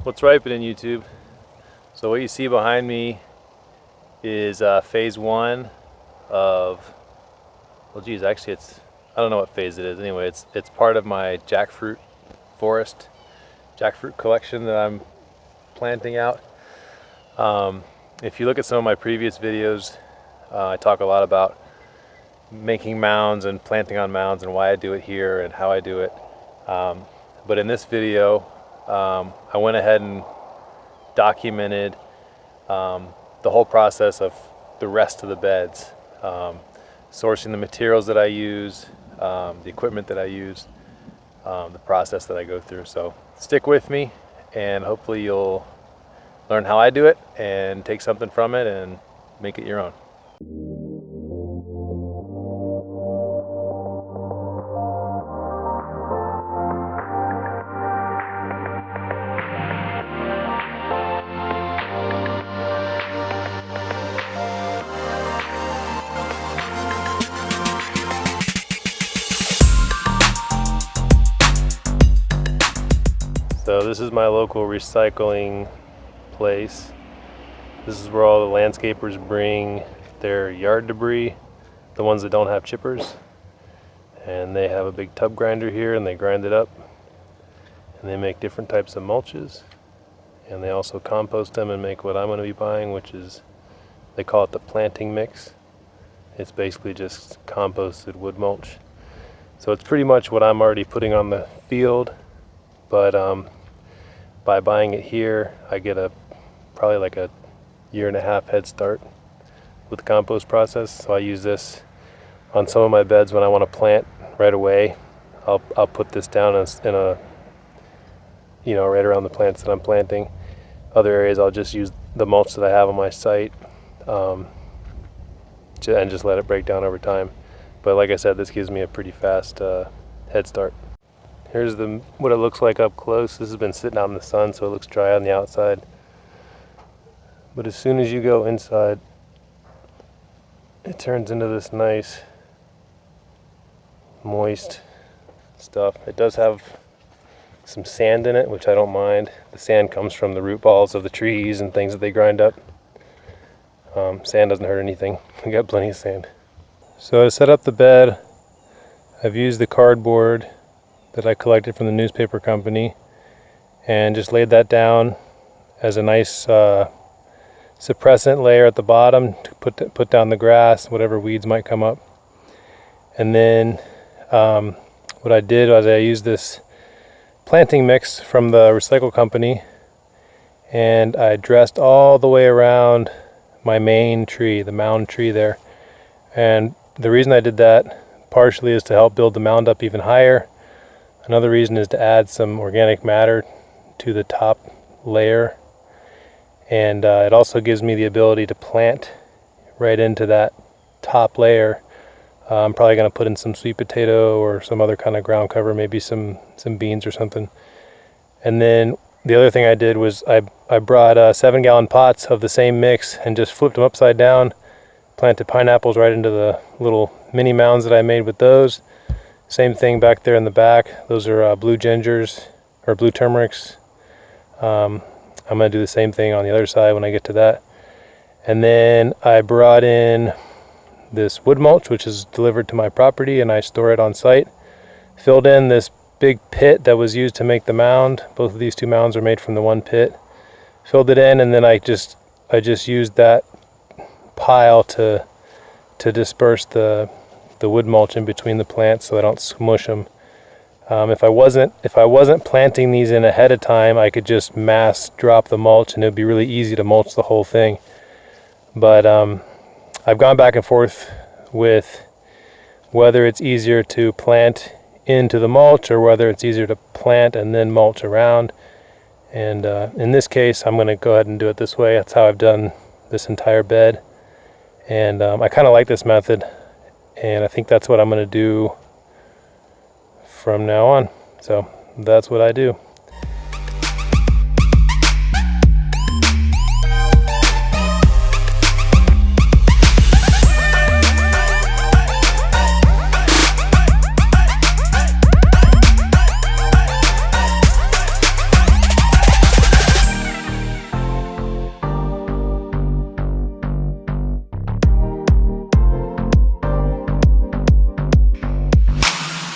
What's ripening, YouTube? So what you see behind me is phase one of, well geez, actually I don't know what phase it is. Anyway, it's part of my jackfruit forest, jackfruit collection that I'm planting out. If you look at some of my previous videos, I talk a lot about making mounds and planting on mounds and why I do it here and how I do it. But in this video, I went ahead and documented the whole process of the rest of the beds, sourcing the materials that I use, the equipment that I use, the process that I go through. So stick with me and hopefully you'll learn how I do it and take something from it and make it your own. So this is my local recycling place. This is where all the landscapers bring their yard debris, the ones that don't have chippers. And they have a big tub grinder here and they grind it up. And they make different types of mulches. And they also compost them and make what I'm going to be buying, which is, they call it the planting mix. It's basically just composted wood mulch. So it's pretty much what I'm already putting on the field, but by buying it here, I get probably like a 1.5 year head start with the compost process. So I use this on some of my beds when I want to plant right away. I'll put this down in a right around the plants that I'm planting. Other areas I'll just use the mulch that I have on my site and just let it break down over time. But like I said, this gives me a pretty fast head start. Here's what it looks like up close. This has been sitting out in the sun, so it looks dry on the outside. But as soon as you go inside, it turns into this nice, moist stuff. It does have some sand in it, which I don't mind. The sand comes from the root balls of the trees and things that they grind up. Sand doesn't hurt anything. We got plenty of sand. So to set up the bed, I've used the cardboard that I collected from the newspaper company and just laid that down as a nice suppressant layer at the bottom to put down the grass, whatever weeds might come up. And then what I did was I used this planting mix from the recycle company and I dressed all the way around my main tree, the mound tree there. And the reason I did that partially is to help build the mound up even higher. Another reason is to add some organic matter to the top layer. And it also gives me the ability to plant right into that top layer. I'm probably going to put in some sweet potato or some other kind of ground cover, maybe some beans or something. And then the other thing I did was I brought 7-gallon pots of the same mix and just flipped them upside down, planted pineapples right into the little mini mounds that I made with those. Same thing back there in the back. Those are blue gingers or blue turmerics. I'm going to do the same thing on the other side when I get to that. And then I brought in this wood mulch, which is delivered to my property, and I store it on site. Filled in this big pit that was used to make the mound. Both of these two mounds are made from the one pit. Filled it in, and then I just used that pile to disperse the wood mulch in between the plants so I don't smush them. If I wasn't planting these in ahead of time, I could just mass drop the mulch and it would be really easy to mulch the whole thing. But I've gone back and forth with whether it's easier to plant into the mulch or whether it's easier to plant and then mulch around. And in this case, I'm going to go ahead and do it this way. That's how I've done this entire bed. And I kind of like this method. And I think that's what I'm going to do from now on. So that's what I do.